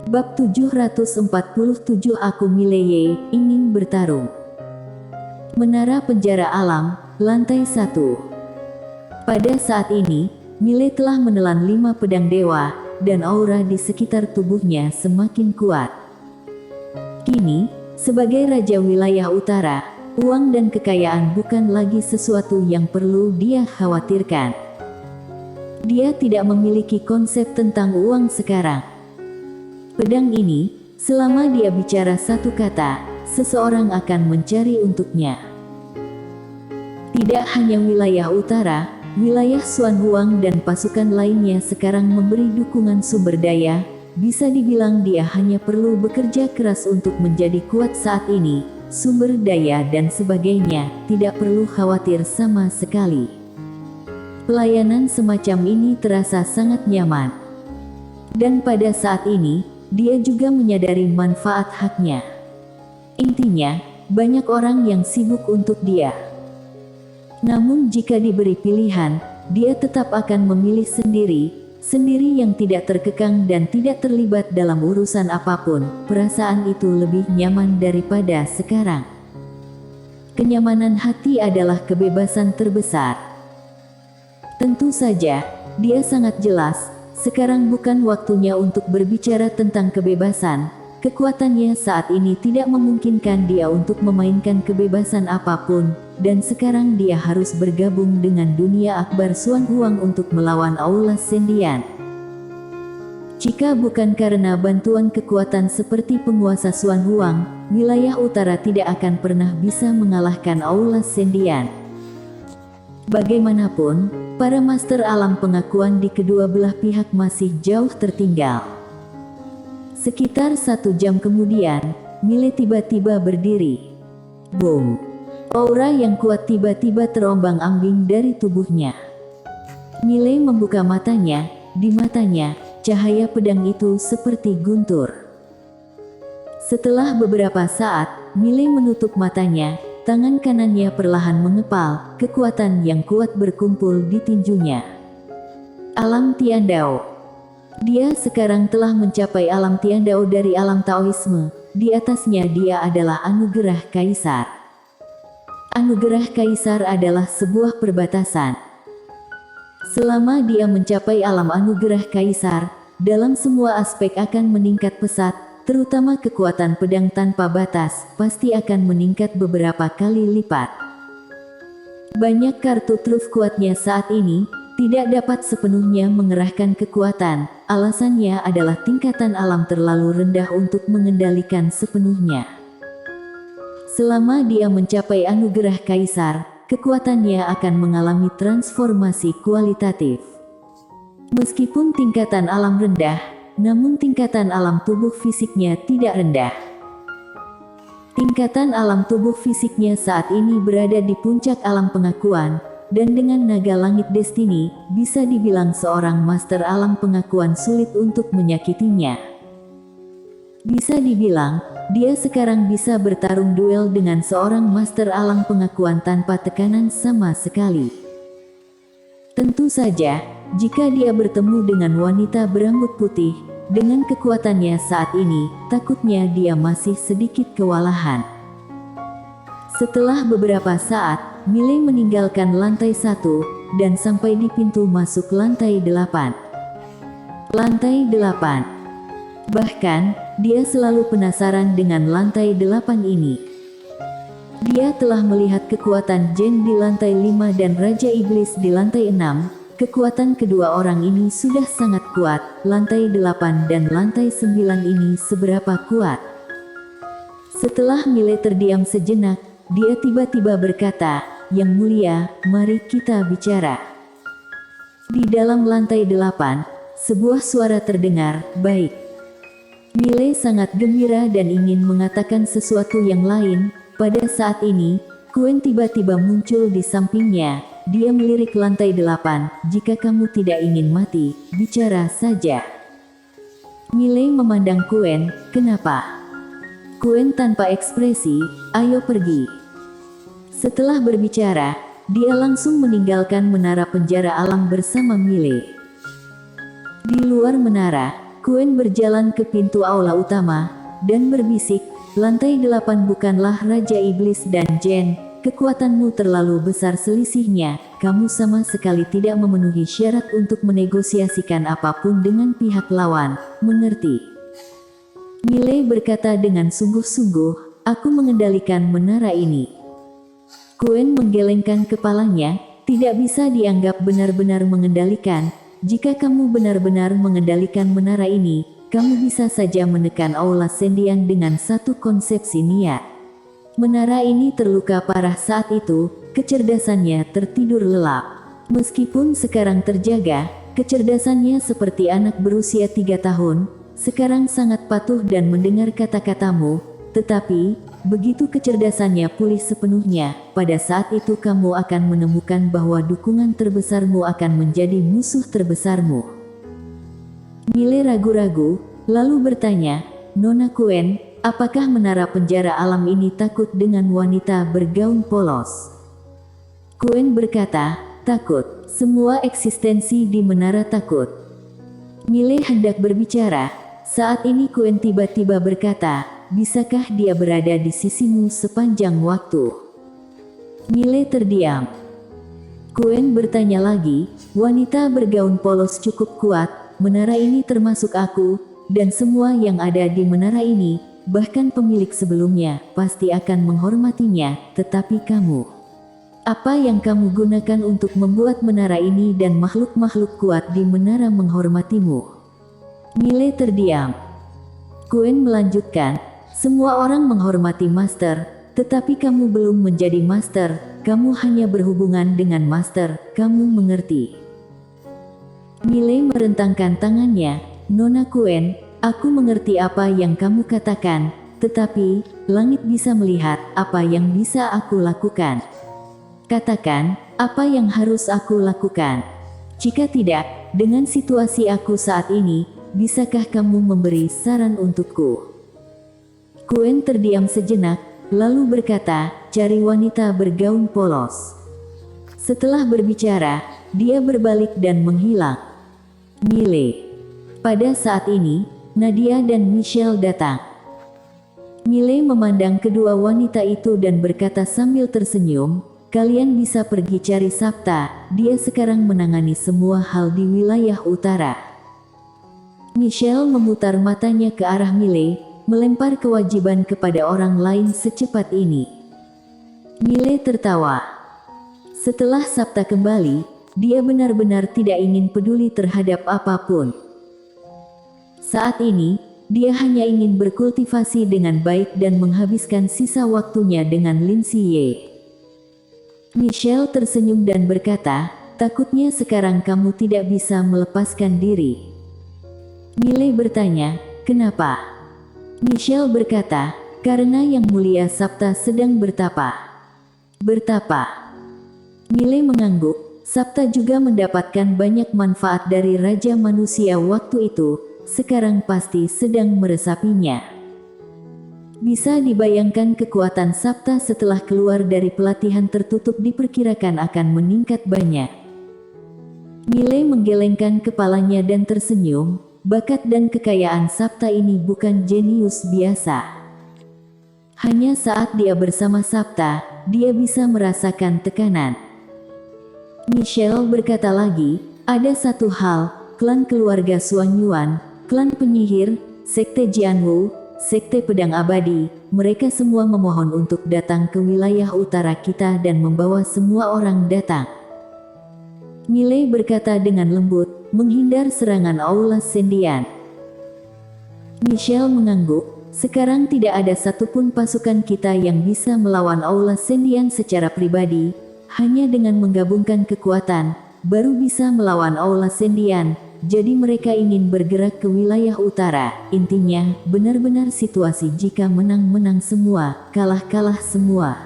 Bab 747 Aku Mileye ingin bertarung. Menara Penjara Alam, Lantai 1. Pada saat ini, Mile telah menelan 5 pedang dewa, dan aura di sekitar tubuhnya semakin kuat. Kini, sebagai Raja Wilayah Utara, uang dan kekayaan bukan lagi sesuatu yang perlu dia khawatirkan. Dia tidak memiliki konsep tentang uang sekarang. Pedang ini, selama dia bicara satu kata, seseorang akan mencari untuknya. Tidak hanya wilayah utara, wilayah Xuan Huang dan pasukan lainnya sekarang memberi dukungan sumber daya. Bisa dibilang dia hanya perlu bekerja keras untuk menjadi kuat saat ini. Sumber daya dan sebagainya, tidak perlu khawatir sama sekali. Pelayanan semacam ini terasa sangat nyaman. Dan pada saat ini, dia juga menyadari manfaat haknya. Intinya, banyak orang yang sibuk untuk dia. Namun jika diberi pilihan, dia tetap akan memilih sendiri yang tidak terkekang dan tidak terlibat dalam urusan apapun. Perasaan itu lebih nyaman daripada sekarang. Kenyamanan hati adalah kebebasan terbesar. Tentu saja, dia sangat jelas, sekarang bukan waktunya untuk berbicara tentang kebebasan. Kekuatannya saat ini tidak memungkinkan dia untuk memainkan kebebasan apapun, dan sekarang dia harus bergabung dengan dunia akbar Xuan Huang untuk melawan Aula Sendian. Jika bukan karena bantuan kekuatan seperti penguasa Xuan Huang, wilayah utara tidak akan pernah bisa mengalahkan Aula Sendian. Bagaimanapun, para master alam pengakuan di kedua belah pihak masih jauh tertinggal. Sekitar 1 jam kemudian, Mile tiba-tiba berdiri. Boom! Aura yang kuat tiba-tiba terombang-ambing dari tubuhnya. Mile membuka matanya, di matanya, cahaya pedang itu seperti guntur. Setelah beberapa saat, Mile menutup matanya, tangan kanannya perlahan mengepal, kekuatan yang kuat berkumpul di tinjunya. Alam Tiandao. Dia sekarang telah mencapai alam Tiandao dari alam Taoisme. Di atasnya dia adalah anugerah kaisar. Anugerah kaisar adalah sebuah perbatasan. Selama dia mencapai alam anugerah kaisar, dalam semua aspek akan meningkat pesat, terutama kekuatan pedang tanpa batas, pasti akan meningkat beberapa kali lipat. Banyak kartu truf kuatnya saat ini, tidak dapat sepenuhnya mengerahkan kekuatan, alasannya adalah tingkatan alam terlalu rendah untuk mengendalikan sepenuhnya. Selama dia mencapai anugerah kaisar, kekuatannya akan mengalami transformasi kualitatif. Meskipun tingkatan alam rendah, namun tingkatan alam tubuh fisiknya tidak rendah. Tingkatan alam tubuh fisiknya saat ini berada di puncak alam pengakuan, dan dengan naga langit destiny, bisa dibilang seorang master alam pengakuan sulit untuk menyakitinya. Bisa dibilang, dia sekarang bisa bertarung duel dengan seorang master alam pengakuan tanpa tekanan sama sekali. Tentu saja, jika dia bertemu dengan wanita berambut putih, dengan kekuatannya saat ini, takutnya dia masih sedikit kewalahan. Setelah beberapa saat, Mile meninggalkan lantai 1, dan sampai di pintu masuk lantai 8. Lantai 8. Bahkan, dia selalu penasaran dengan lantai 8 ini. Dia telah melihat kekuatan Jin di lantai 5 dan Raja Iblis di lantai 6. Kekuatan kedua orang ini sudah sangat kuat. Lantai 8 dan lantai 9 ini seberapa kuat? Setelah Mile terdiam sejenak, dia tiba-tiba berkata, "Yang mulia, mari kita bicara." Di dalam lantai 8, sebuah suara terdengar, "Baik." Mile sangat gembira dan ingin mengatakan sesuatu yang lain. Pada saat ini, Quen tiba-tiba muncul di sampingnya. Dia melirik lantai 8, "Jika kamu tidak ingin mati, bicara saja." Mile memandang Quen, "Kenapa?" Quen tanpa ekspresi, "Ayo pergi." Setelah berbicara, dia langsung meninggalkan menara penjara alam bersama Mile. Di luar menara, Quen berjalan ke pintu aula utama, dan berbisik, lantai 8 bukanlah Raja Iblis dan Jin, kekuatanmu terlalu besar selisihnya, kamu sama sekali tidak memenuhi syarat untuk menegosiasikan apapun dengan pihak lawan, mengerti? Milei berkata dengan sungguh-sungguh, aku mengendalikan menara ini. Quen menggelengkan kepalanya, tidak bisa dianggap benar-benar mengendalikan. Jika kamu benar-benar mengendalikan menara ini, kamu bisa saja menekan Aula Sendian dengan satu konsepsi niat. Menara ini terluka parah saat itu, kecerdasannya tertidur lelap. Meskipun sekarang terjaga, kecerdasannya seperti anak berusia 3 tahun, sekarang sangat patuh dan mendengar kata-katamu, tetapi, begitu kecerdasannya pulih sepenuhnya, pada saat itu kamu akan menemukan bahwa dukungan terbesarmu akan menjadi musuh terbesarmu. Milei ragu-ragu, lalu bertanya, Nona Quen, apakah menara penjara alam ini takut dengan wanita bergaun polos? Quen berkata, takut, semua eksistensi di menara takut. Milei hendak berbicara, saat ini Quen tiba-tiba berkata, bisakah dia berada di sisimu sepanjang waktu? Milei terdiam. Quen bertanya lagi, wanita bergaun polos cukup kuat, menara ini termasuk aku, dan semua yang ada di menara ini, bahkan pemilik sebelumnya, pasti akan menghormatinya, tetapi kamu. Apa yang kamu gunakan untuk membuat menara ini dan makhluk-makhluk kuat di menara menghormatimu? Milei terdiam. Quen melanjutkan, semua orang menghormati master, tetapi kamu belum menjadi master, kamu hanya berhubungan dengan master, kamu mengerti? Milei merentangkan tangannya, Nona Quen, aku mengerti apa yang kamu katakan, tetapi, langit bisa melihat apa yang bisa aku lakukan. Katakan, apa yang harus aku lakukan? Jika tidak, dengan situasi aku saat ini, bisakah kamu memberi saran untukku? Quen terdiam sejenak, lalu berkata, cari wanita bergaun polos. Setelah berbicara, dia berbalik dan menghilang. Milei. Pada saat ini, Nadia dan Michelle datang. Milei memandang kedua wanita itu dan berkata sambil tersenyum, kalian bisa pergi cari Sabta, dia sekarang menangani semua hal di wilayah utara. Michelle memutar matanya ke arah Milei, melempar kewajiban kepada orang lain secepat ini. Milei tertawa. Setelah Sabta kembali, dia benar-benar tidak ingin peduli terhadap apapun. Saat ini, dia hanya ingin berkultivasi dengan baik dan menghabiskan sisa waktunya dengan Lin Siye. Michelle tersenyum dan berkata, takutnya sekarang kamu tidak bisa melepaskan diri. Milei bertanya, kenapa? Michelle berkata, karena Yang Mulia Sabta sedang bertapa. Bertapa. Milei mengangguk, Sabta juga mendapatkan banyak manfaat dari Raja Manusia waktu itu, sekarang pasti sedang meresapinya. Bisa dibayangkan kekuatan Sabta setelah keluar dari pelatihan tertutup diperkirakan akan meningkat banyak. Milei menggelengkan kepalanya dan tersenyum, bakat dan kekayaan Sabta ini bukan jenius biasa. Hanya saat dia bersama Sabta, dia bisa merasakan tekanan. Michelle berkata lagi, ada satu hal, klan keluarga Suanyuan, klan penyihir, sekte Jianwu, sekte pedang abadi, mereka semua memohon untuk datang ke wilayah utara kita dan membawa semua orang datang. Milei berkata dengan lembut, menghindar serangan Aula Sendian. Michelle mengangguk, sekarang tidak ada satupun pasukan kita yang bisa melawan Aula Sendian secara pribadi, hanya dengan menggabungkan kekuatan, baru bisa melawan Aula Sendian, jadi mereka ingin bergerak ke wilayah utara, intinya, benar-benar situasi jika menang-menang semua, kalah-kalah semua.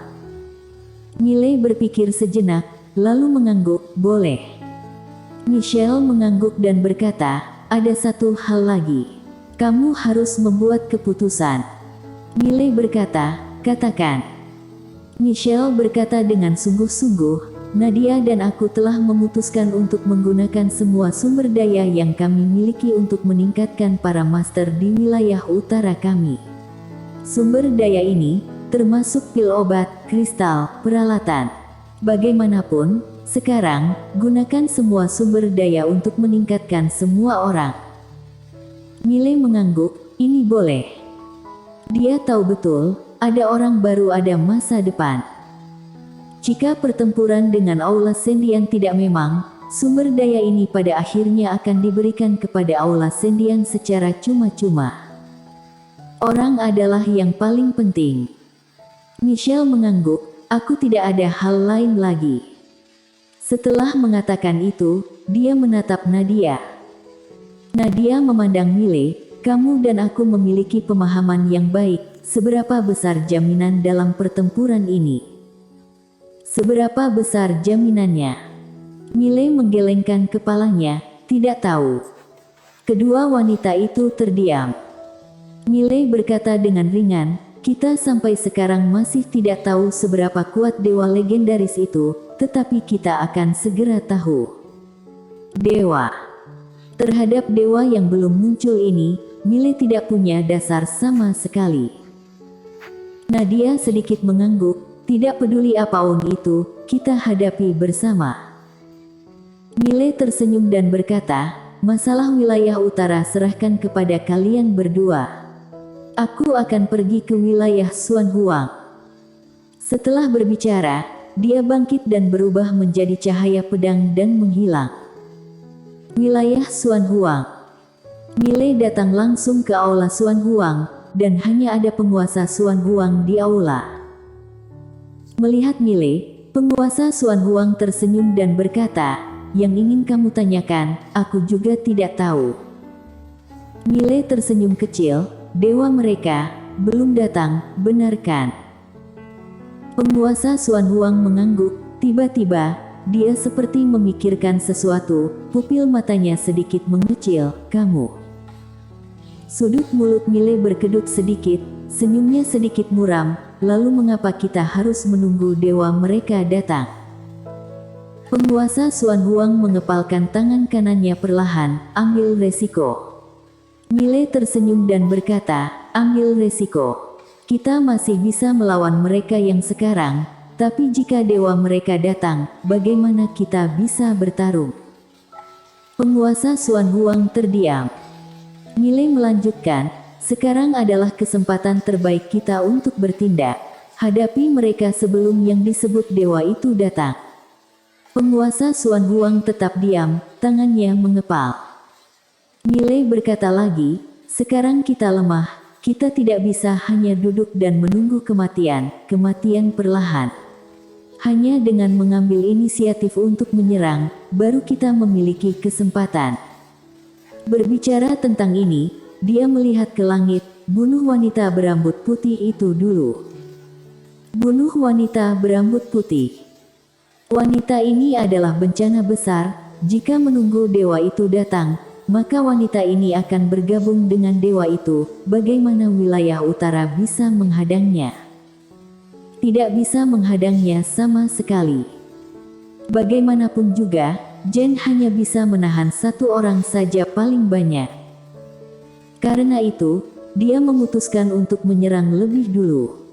Milei berpikir sejenak, lalu mengangguk, boleh. Michelle mengangguk dan berkata, ada satu hal lagi. Kamu harus membuat keputusan. Milei berkata, katakan. Michelle berkata dengan sungguh-sungguh, Nadia dan aku telah memutuskan untuk menggunakan semua sumber daya yang kami miliki untuk meningkatkan para master di wilayah utara kami. Sumber daya ini termasuk pil obat, kristal, peralatan. Bagaimanapun, sekarang, gunakan semua sumber daya untuk meningkatkan semua orang. Miley mengangguk, ini boleh. Dia tahu betul, ada orang baru ada masa depan. Jika pertempuran dengan Aula Sendian tidak memang, sumber daya ini pada akhirnya akan diberikan kepada Aula Sendian secara cuma-cuma. Orang adalah yang paling penting. Michelle mengangguk, aku tidak ada hal lain lagi. Setelah mengatakan itu, dia menatap Nadia. Nadia memandang Miley, kamu dan aku memiliki pemahaman yang baik, seberapa besar jaminan dalam pertempuran ini. Seberapa besar jaminannya? Miley menggelengkan kepalanya, tidak tahu. Kedua wanita itu terdiam. Miley berkata dengan ringan, kita sampai sekarang masih tidak tahu seberapa kuat dewa legendaris itu, tetapi kita akan segera tahu. Dewa. Terhadap dewa yang belum muncul ini, Miley tidak punya dasar sama sekali. Nadia sedikit mengangguk, tidak peduli apapun itu, kita hadapi bersama. Miley tersenyum dan berkata, masalah wilayah utara serahkan kepada kalian berdua. Aku akan pergi ke wilayah Xuan Huang. Setelah berbicara, dia bangkit dan berubah menjadi cahaya pedang dan menghilang. Wilayah Xuan Huang. Miley datang langsung ke aula Xuan Huang, dan hanya ada penguasa Xuan Huang di aula. Melihat Miley, penguasa Xuan Huang tersenyum dan berkata, yang ingin kamu tanyakan, aku juga tidak tahu. Miley tersenyum kecil, dewa mereka, belum datang, benarkan? Penguasa Xuan Huang mengangguk, tiba-tiba, dia seperti memikirkan sesuatu, pupil matanya sedikit mengecil, kamu. Sudut mulut Miley berkedut sedikit, senyumnya sedikit muram, lalu mengapa kita harus menunggu dewa mereka datang? Penguasa Xuan Huang mengepalkan tangan kanannya perlahan, ambil resiko. Miley tersenyum dan berkata, ambil resiko. Kita masih bisa melawan mereka yang sekarang, tapi jika dewa mereka datang, bagaimana kita bisa bertarung? Penguasa Xuan Huang terdiam. Miley melanjutkan, sekarang adalah kesempatan terbaik kita untuk bertindak. Hadapi mereka sebelum yang disebut dewa itu datang. Penguasa Xuan Huang tetap diam, tangannya mengepal. Miley berkata lagi, sekarang kita lemah, kita tidak bisa hanya duduk dan menunggu kematian perlahan. Hanya dengan mengambil inisiatif untuk menyerang, baru kita memiliki kesempatan. Berbicara tentang ini, dia melihat ke langit, bunuh wanita berambut putih itu dulu. Bunuh wanita berambut putih. Wanita ini adalah bencana besar, jika menunggu dewa itu datang, maka wanita ini akan bergabung dengan dewa itu, bagaimana wilayah utara bisa menghadangnya? Tidak bisa menghadangnya sama sekali. Bagaimanapun juga, Jen hanya bisa menahan satu orang saja paling banyak. Karena itu, dia memutuskan untuk menyerang lebih dulu.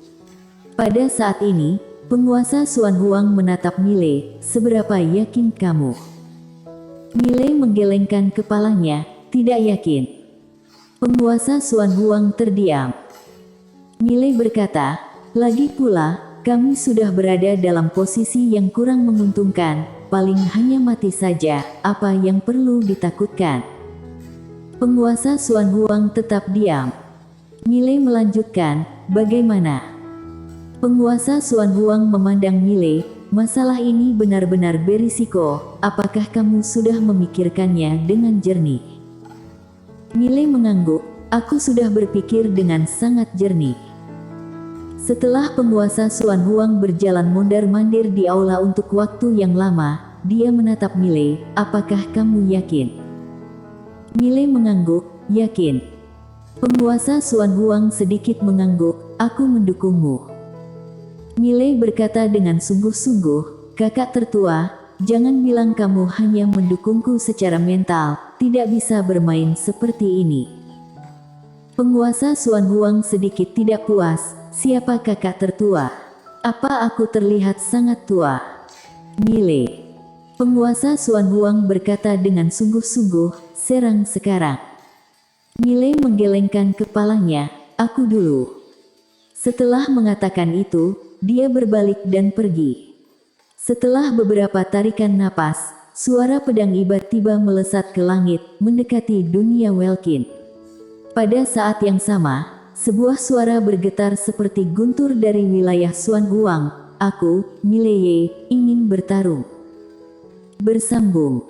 Pada saat ini, penguasa Xuan Huang menatap Miley, seberapa yakin kamu? Miley menggelengkan kepalanya, tidak yakin. Penguasa Xuan Huang terdiam. Miley berkata, lagi pula, kami sudah berada dalam posisi yang kurang menguntungkan, paling hanya mati saja, apa yang perlu ditakutkan? Penguasa Xuan Huang tetap diam. Miley melanjutkan, bagaimana? Penguasa Xuan Huang memandang Miley, masalah ini benar-benar berisiko, apakah kamu sudah memikirkannya dengan jernih? Miley mengangguk, aku sudah berpikir dengan sangat jernih. Setelah penguasa Xuan Huang berjalan mondar-mandir di aula untuk waktu yang lama, dia menatap Miley, apakah kamu yakin? Miley mengangguk, yakin. Penguasa Xuan Huang sedikit mengangguk, aku mendukungmu. Miley berkata dengan sungguh-sungguh, Kakak tertua, jangan bilang kamu hanya mendukungku secara mental, tidak bisa bermain seperti ini. Penguasa Xuan Huang sedikit tidak puas, siapa kakak tertua? Apa aku terlihat sangat tua? Mile. Penguasa Xuan Huang berkata dengan sungguh-sungguh, serang sekarang. Mile menggelengkan kepalanya, aku dulu. Setelah mengatakan itu, dia berbalik dan pergi. Setelah beberapa tarikan napas, suara pedang Ibat tiba melesat ke langit, mendekati dunia Welkin. Pada saat yang sama, sebuah suara bergetar seperti guntur dari wilayah Xuan Huang. Aku, Mileye, ingin bertarung. Bersambung.